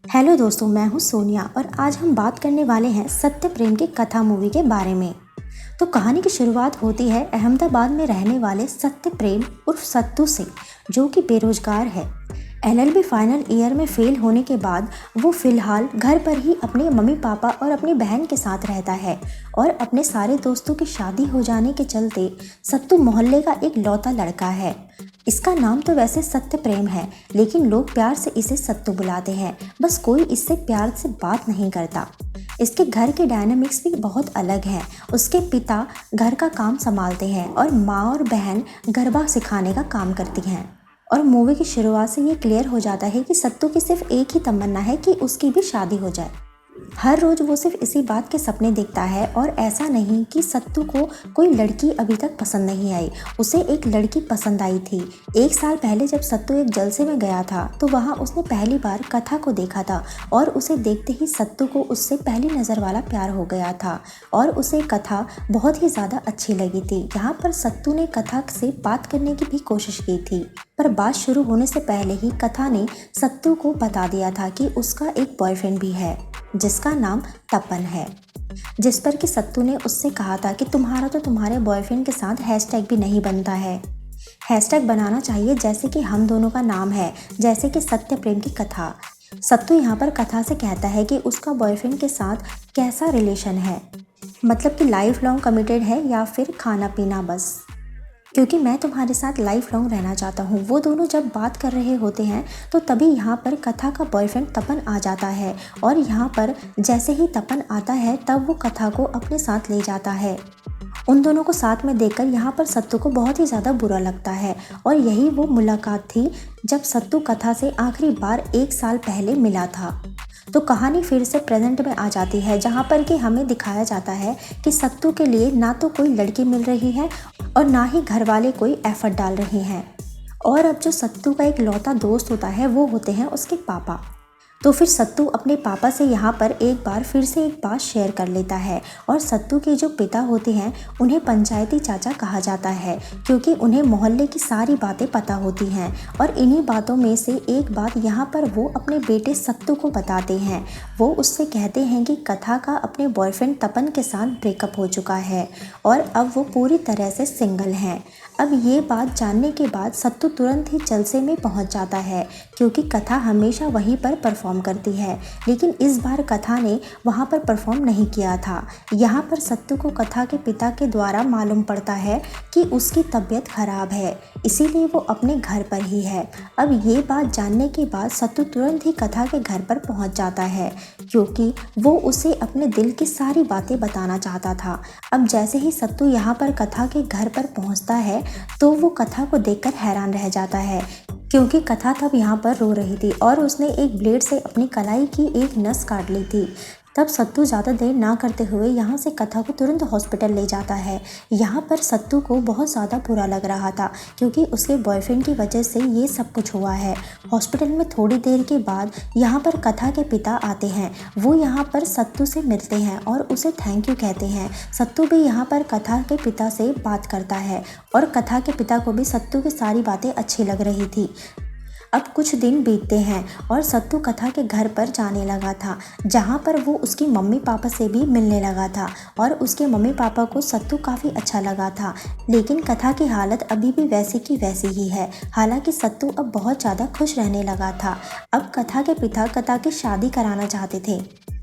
Hello दोस्तों, मैं हूँ सोनिया और आज हम बात करने वाले हैं सत्य प्रेम की कथा मूवी के बारे में। तो कहानी की शुरुआत होती है अहमदाबाद में रहने वाले सत्य प्रेम उर्फ सत्तू से, जो कि बेरोजगार है। एलएलबी फाइनल ईयर में फेल होने के बाद वो फिलहाल घर पर ही अपने मम्मी पापा और अपनी बहन के साथ रहता है और अपने सारे दोस्तों की शादी हो जाने के चलते सत्तू मोहल्ले का एक लौता लड़का है। इसका नाम तो वैसे सत्य प्रेम है, लेकिन लोग प्यार से इसे सत्तू बुलाते हैं। बस कोई इससे प्यार से बात नहीं करता। इसके घर के डायनामिक्स भी बहुत अलग हैं। उसके पिता घर का काम संभालते हैं और माँ और बहन गरबा सिखाने का काम करती हैं। और मूवी की शुरुआत से ये क्लियर हो जाता है कि सत्तू की सिर्फ एक ही तमन्ना है कि उसकी भी शादी हो जाए। हर रोज वो सिर्फ इसी बात के सपने देखता है और ऐसा नहीं कि सत्तू को कोई लड़की अभी तक पसंद नहीं आई। उसे एक लड़की पसंद आई थी। एक साल पहले जब सत्तू एक जलसे में गया था तो वहाँ उसने पहली बार कथा को देखा था और उसे देखते ही सत्तू को उससे पहली नज़र वाला प्यार हो गया था और उसे कथा बहुत ही ज़्यादा अच्छी लगी थी। यहाँ पर सत्तू ने कथा से बात करने की भी कोशिश की थी, पर बात शुरू होने से पहले ही कथा ने सत्तू को बता दिया था कि उसका एक बॉयफ्रेंड भी है जिसका नाम तपन है। जिस पर कि सत्तू ने उससे कहा था कि तुम्हारा तो तुम्हारे बॉयफ्रेंड के साथ हैशटैग भी नहीं बनता है। हैशटैग बनाना चाहिए जैसे कि हम दोनों का नाम है, जैसे कि सत्य प्रेम की कथा। सत्तू यहाँ पर कथा से कहता है कि उसका बॉयफ्रेंड के साथ कैसा रिलेशन है, मतलब कि लाइफ लॉन्ग कमिटेड है या फिर खाना पीना बस, क्योंकि मैं तुम्हारे साथ लाइफ लॉन्ग रहना चाहता हूँ। वो दोनों जब बात कर रहे होते हैं तो तभी यहाँ पर कथा का बॉयफ्रेंड तपन आ जाता है और यहाँ पर जैसे ही तपन आता है तब वो कथा को अपने साथ ले जाता है। उन दोनों को साथ में देखकर यहाँ पर सत्तू को बहुत ही ज़्यादा बुरा लगता है और यही वो मुलाकात थी जब सत्तू कथा से आखिरी बार एक साल पहले मिला था। तो कहानी फिर से प्रेजेंट में आ जाती है, जहाँ पर कि हमें दिखाया जाता है कि सत्तू के लिए ना तो कोई लड़की मिल रही है और ना ही घर वाले कोई एफर्ट डाल रहे हैं। और अब जो सत्तू का एक लौता दोस्त होता है वो होते हैं उसके पापा। तो फिर सत्तू अपने पापा से यहाँ पर एक बार फिर से एक बात शेयर कर लेता है और सत्तू के जो पिता होते हैं उन्हें पंचायती चाचा कहा जाता है, क्योंकि उन्हें मोहल्ले की सारी बातें पता होती हैं। और इन्हीं बातों में से एक बात यहाँ पर वो अपने बेटे सत्तू को बताते हैं। वो उससे कहते हैं कि कथा का अपने बॉयफ्रेंड तपन के साथ ब्रेकअप हो चुका है और अब वो पूरी तरह से सिंगल हैं। अब ये बात जानने के बाद सत्तू तुरंत ही जलसे में पहुंच जाता है, क्योंकि कथा हमेशा वहीं पर परफॉर्म करती है, लेकिन इस बार कथा ने वहां पर परफॉर्म नहीं किया था। यहाँ पर सत्तू को कथा के पिता के द्वारा मालूम पड़ता है कि उसकी तबीयत खराब है, इसीलिए वो अपने घर पर ही है। अब ये बात जानने के बाद सत्तू तुरंत ही कथा के घर पर पहुंच जाता है, क्योंकि वो उसे अपने दिल की सारी बातें बताना चाहता था। अब जैसे ही सत्तू यहाँ पर कथा के घर पर पहुँचता है तो वो कथा को देखकर हैरान रह जाता है, क्योंकि कथा तब यहाँ पर रो रही थी और उसने एक ब्लेड से अपनी कलाई की एक नस काट ली थी। तब सत्तू ज़्यादा देर ना करते हुए यहाँ से कथा को तुरंत हॉस्पिटल ले जाता है। यहाँ पर सत्तू को बहुत ज़्यादा बुरा लग रहा था, क्योंकि उसके बॉयफ्रेंड की वजह से ये सब कुछ हुआ है। हॉस्पिटल में थोड़ी देर के बाद यहाँ पर कथा के पिता आते हैं। वो यहाँ पर सत्तू से मिलते हैं और उसे थैंक यू कहते हैं। सत्तू भी यहाँ पर कथा के पिता से बात करता है और कथा के पिता को भी सत्तू की सारी बातें अच्छी लग रही थी। अब कुछ दिन बीतते हैं और सत्तू कथा के घर पर जाने लगा था, जहाँ पर वो उसकी मम्मी पापा से भी मिलने लगा था और उसके मम्मी पापा को सत्तू काफ़ी अच्छा लगा था। लेकिन कथा की हालत अभी भी वैसी की वैसी ही है। हालांकि सत्तू अब बहुत ज़्यादा खुश रहने लगा था। अब कथा के पिता कथा की शादी कराना चाहते थे,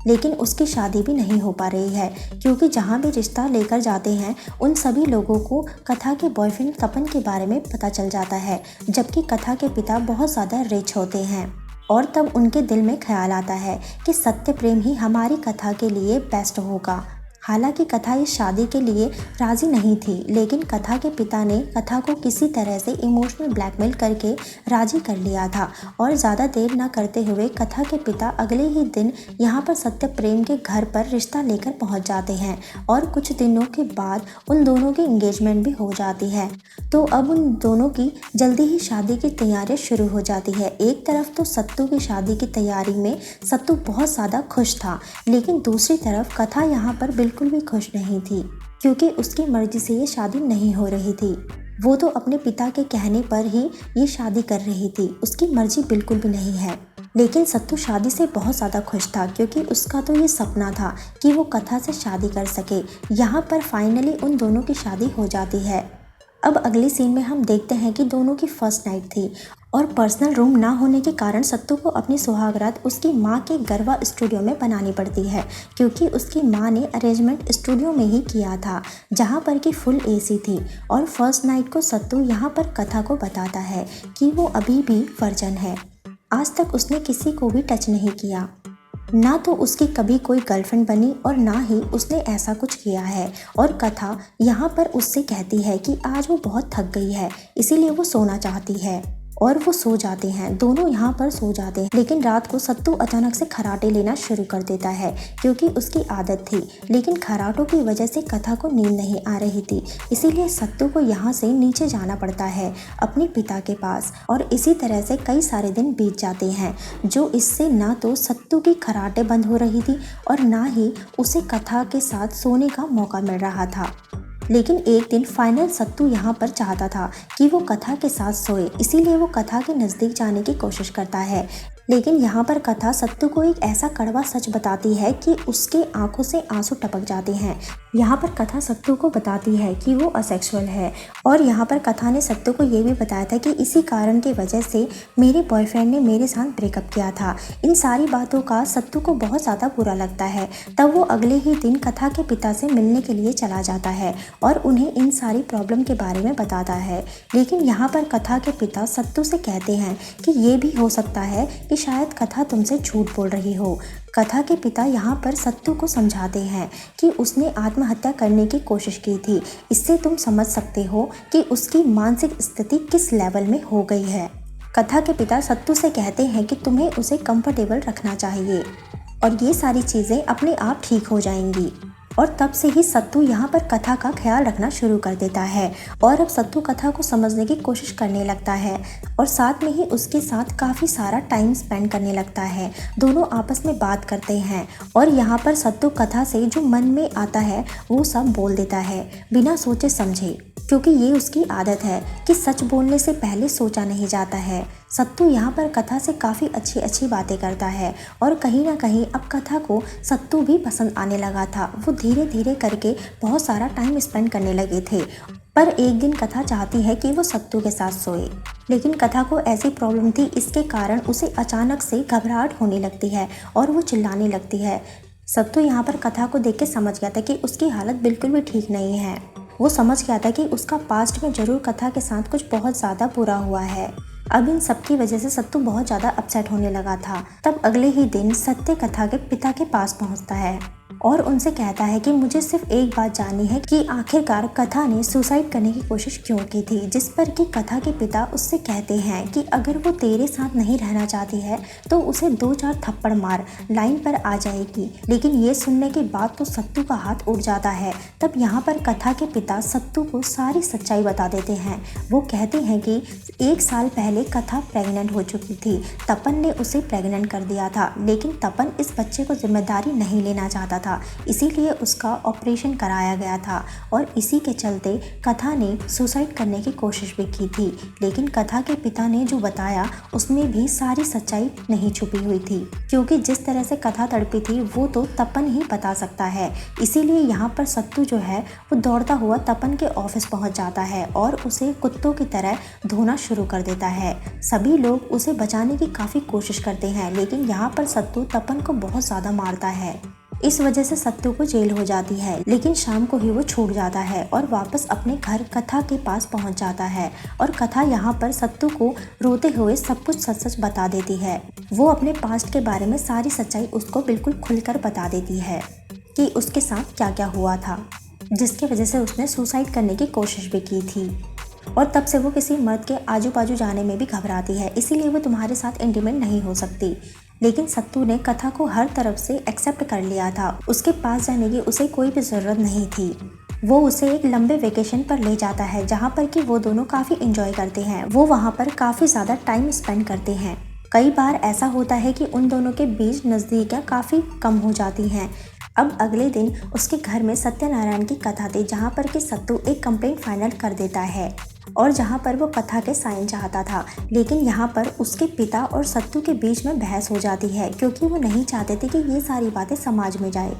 लेकिन उसकी शादी भी नहीं हो पा रही है, क्योंकि जहाँ भी रिश्ता लेकर जाते हैं उन सभी लोगों को कथा के बॉयफ्रेंड तपन के बारे में पता चल जाता है, जबकि कथा के पिता बहुत ज़्यादा रिच होते हैं। और तब उनके दिल में ख्याल आता है कि सत्य प्रेम ही हमारी कथा के लिए बेस्ट होगा। हालांकि कथा इस शादी के लिए राज़ी नहीं थी, लेकिन कथा के पिता ने कथा को किसी तरह से इमोशनल ब्लैकमेल करके राज़ी कर लिया था। और ज़्यादा देर न करते हुए कथा के पिता अगले ही दिन यहाँ पर सत्य प्रेम के घर पर रिश्ता लेकर पहुँच जाते हैं और कुछ दिनों के बाद उन दोनों की एंगेजमेंट भी हो जाती है। तो अब उन दोनों की जल्दी ही शादी की तैयारियां शुरू हो जाती है। एक तरफ तो सत्तू की शादी की तैयारी में सत्तू बहुत ज़्यादा खुश था, लेकिन दूसरी तरफ कथा यहाँ पर बिल्कुल भी खुश नहीं थी, क्योंकि उसकी मर्जी से ये शादी नहीं हो रही थी। वो तो अपने पिता के कहने पर ही ये शादी कर रही थी, उसकी मर्जी बिल्कुल भी नहीं है। लेकिन सत्तू शादी से बहुत ज़्यादा खुश था क्योंकि उसका तो ये सपना था कि वो कथा से शादी कर सके। यहाँ पर फाइनली उन दोनों की शादी हो जाती है। अब अगले सीन में हम देखते हैं कि दोनों की फर्स्ट नाइट थी और पर्सनल रूम ना होने के कारण सत्तू को अपनी सुहागरात उसकी माँ के गरबा स्टूडियो में बनानी पड़ती है क्योंकि उसकी माँ ने अरेंजमेंट स्टूडियो में ही किया था जहाँ पर कि फुल एसी थी। और फर्स्ट नाइट को सत्तू यहाँ पर कथा को बताता है कि वो अभी भी वर्जन है। आज तक उसने किसी को भी टच नहीं किया, ना तो उसकी कभी कोई गर्लफ्रेंड बनी और ना ही उसने ऐसा कुछ किया है। और कथा यहाँ पर उससे कहती है कि आज वो बहुत थक गई है इसीलिए वो सोना चाहती है और वो सो जाते हैं। दोनों यहाँ पर सो जाते हैं, लेकिन रात को सत्तू अचानक से खर्राटे लेना शुरू कर देता है क्योंकि उसकी आदत थी। लेकिन खर्राटों की वजह से कथा को नींद नहीं आ रही थी, इसीलिए सत्तू को यहाँ से नीचे जाना पड़ता है अपने पिता के पास। और इसी तरह से कई सारे दिन बीत जाते हैं, जो इससे ना तो सत्तू की खर्राटे बंद हो रही थी और ना ही उसे कथा के साथ सोने का मौका मिल रहा था। लेकिन एक दिन फाइनल सत्तू यहाँ पर चाहता था कि वो कथा के साथ सोए, इसीलिए वो कथा के नज़दीक जाने की कोशिश करता है। लेकिन यहाँ पर कथा सत्तू को एक ऐसा कड़वा सच बताती है कि उसके आंखों से आंसू टपक जाते हैं। यहाँ पर कथा सत्तू को बताती है कि वो असेक्सुअल है और यहाँ पर कथा ने सत्तू को ये भी बताया था कि इसी कारण की वजह से मेरे बॉयफ्रेंड ने मेरे साथ ब्रेकअप किया था। इन सारी बातों का सत्तू को बहुत ज़्यादा बुरा लगता है। तब वो अगले ही दिन कथा के पिता से मिलने के लिए चला जाता है और उन्हें इन सारी प्रॉब्लम के बारे में बताता है। लेकिन यहाँ पर कथा के पिता सत्तू से कहते हैं कि ये भी हो सकता है कि शायद कथा तुमसे झूठ बोल रही हो। कथा के पिता यहाँ पर सत्तू को समझाते हैं कि उसने आत्महत्या करने की कोशिश की थी। इससे तुम समझ सकते हो कि उसकी मानसिक स्थिति किस लेवल में हो गई है। कथा के पिता सत्तू से कहते हैं कि तुम्हें उसे कंफर्टेबल रखना चाहिए और ये सारी चीज़ें अपने आप ठीक हो जाएंगी। और तब से ही सत्तू यहाँ पर कथा का ख्याल रखना शुरू कर देता है और अब सत्तू कथा को समझने की कोशिश करने लगता है और साथ में ही उसके साथ काफ़ी सारा टाइम स्पेंड करने लगता है। दोनों आपस में बात करते हैं और यहाँ पर सत्तू कथा से जो मन में आता है वो सब बोल देता है बिना सोचे समझे, क्योंकि ये उसकी आदत है कि सच बोलने से पहले सोचा नहीं जाता है। सत्तू यहाँ पर कथा से काफ़ी अच्छी अच्छी बातें करता है और कहीं ना कहीं अब कथा को सत्तू भी पसंद आने लगा था। वो धीरे धीरे करके बहुत सारा टाइम स्पेंड करने लगे थे। पर एक दिन कथा चाहती है कि वो सत्तू के साथ सोए, लेकिन कथा को ऐसी प्रॉब्लम थी, इसके कारण उसे अचानक से घबराहट होने लगती है और वो चिल्लाने लगती है। सत्तू यहाँ पर कथा को देख के समझ गया था कि उसकी हालत बिल्कुल भी ठीक नहीं है। वो समझ गया था कि उसका पास्ट में जरूर कथा के साथ कुछ बहुत ज़्यादा बुरा हुआ है। अब इन सब की वजह से सत्तू बहुत ज़्यादा अपसेट होने लगा था। तब अगले ही दिन सत्य कथा के पिता के पास पहुंचता है और उनसे कहता है कि मुझे सिर्फ एक बात जाननी है कि आखिरकार कथा ने सुसाइड करने की कोशिश क्यों की थी। जिस पर कि कथा के पिता उससे कहते हैं कि अगर वो तेरे साथ नहीं रहना चाहती है तो उसे 2-4 थप्पड़ मार, लाइन पर आ जाएगी। लेकिन ये सुनने के बाद तो सत्तू का हाथ उड़ जाता है। तब यहाँ पर कथा के पिता सत्तू को सारी सच्चाई बता देते हैं। वो कहते हैं कि 1 साल पहले कथा प्रेग्नेंट हो चुकी थी। तपन ने उसे प्रेग्नेंट कर दिया था, लेकिन तपन इस बच्चे को जिम्मेदारी नहीं लेना चाहता था, इसीलिए उसका ऑपरेशन कराया गया था और इसी के चलते कथा ने सुसाइड करने की कोशिश भी की थी। लेकिन कथा के पिता ने जो बताया उसमें भी सारी सच्चाई नहीं छुपी हुई थी, क्योंकि जिस तरह से कथा तड़पी थी वो तो तपन ही बता सकता है। इसीलिए यहाँ पर सत्तू जो है वो दौड़ता हुआ तपन के ऑफिस पहुँच जाता है और उसे कुत्तों की तरह धोना शुरू कर देता है। सभी लोग उसे बचाने की काफ़ी कोशिश करते हैं, लेकिन यहाँ पर सत्तू तपन को बहुत ज़्यादा मारता है। इस वजह से सत्तू को जेल हो जाती है, लेकिन शाम को ही वो छूट जाता है और वापस अपने घर कथा के पास पहुंच जाता है। और कथा यहाँ पर सत्तू को रोते हुए सब कुछ सच सच बता देती है। वो अपने पास्ट के बारे में सारी सच्चाई उसको बिल्कुल खुलकर बता देती है कि उसके साथ क्या क्या हुआ था, जिसकी वजह से उसने सुसाइड करने की कोशिश भी की थी। और तब से वो किसी मर्द के आजू बाजू जाने में भी घबराती है, इसीलिए वो तुम्हारे साथ इंटीमेट नहीं हो सकती। लेकिन सत्तू ने कथा को हर तरफ से एक्सेप्ट कर लिया था। उसके पास जाने की उसे कोई भी ज़रूरत नहीं थी। वो उसे एक लंबे वेकेशन पर ले जाता है, जहाँ पर कि वो दोनों काफ़ी इंजॉय करते हैं। वो वहाँ पर काफ़ी ज़्यादा टाइम स्पेंड करते हैं। कई बार ऐसा होता है कि उन दोनों के बीच नज़दीकियाँ काफ़ी कम हो जाती हैं। अब अगले दिन उसके घर में सत्यनारायण की कथा थी, जहाँ पर कि सत्तू एक कंप्लेंट फाइनल कर देता है और जहाँ पर वो कथा के साइन चाहता था। लेकिन यहाँ पर उसके पिता और सत्तू के बीच में बहस हो जाती है क्योंकि वो नहीं चाहते थे कि ये सारी बातें समाज में जाए।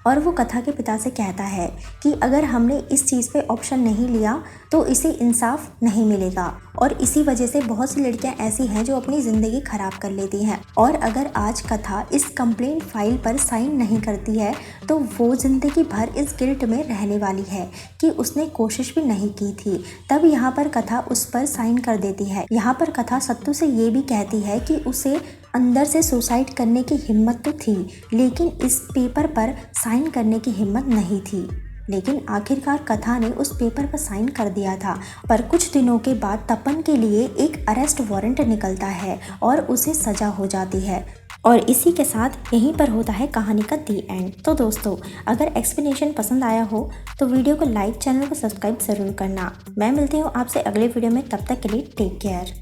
और वो कथा के पिता से कहता है कि अगर हमने इस चीज़ पे ऑप्शन नहीं लिया तो इसे इंसाफ नहीं मिलेगा, और इसी वजह से बहुत सी लड़कियां ऐसी हैं जो अपनी ज़िंदगी ख़राब कर लेती हैं। और अगर आज कथा इस कंप्लेंट फाइल पर साइन नहीं करती है तो वो ज़िंदगी भर इस गिल्ट में रहने वाली है कि उसने कोशिश भी नहीं की थी। तब यहाँ पर कथा उस पर साइन कर देती है। यहाँ पर कथा सत्तू से ये भी कहती है कि उसे अंदर से सुसाइड करने की हिम्मत तो थी, लेकिन इस पेपर पर साइन करने की हिम्मत नहीं थी। लेकिन आखिरकार कथा ने उस पेपर पर साइन कर दिया था। पर कुछ दिनों के बाद तपन के लिए एक अरेस्ट वारंट निकलता है और उसे सजा हो जाती है। और इसी के साथ यहीं पर होता है कहानी का दी एंड। तो दोस्तों, अगर एक्सप्लेनेशन पसंद आया हो तो वीडियो को लाइक, चैनल को सब्सक्राइब ज़रूर करना। मैं मिलती हूँ आपसे अगले वीडियो में, तब तक के लिए टेक केयर।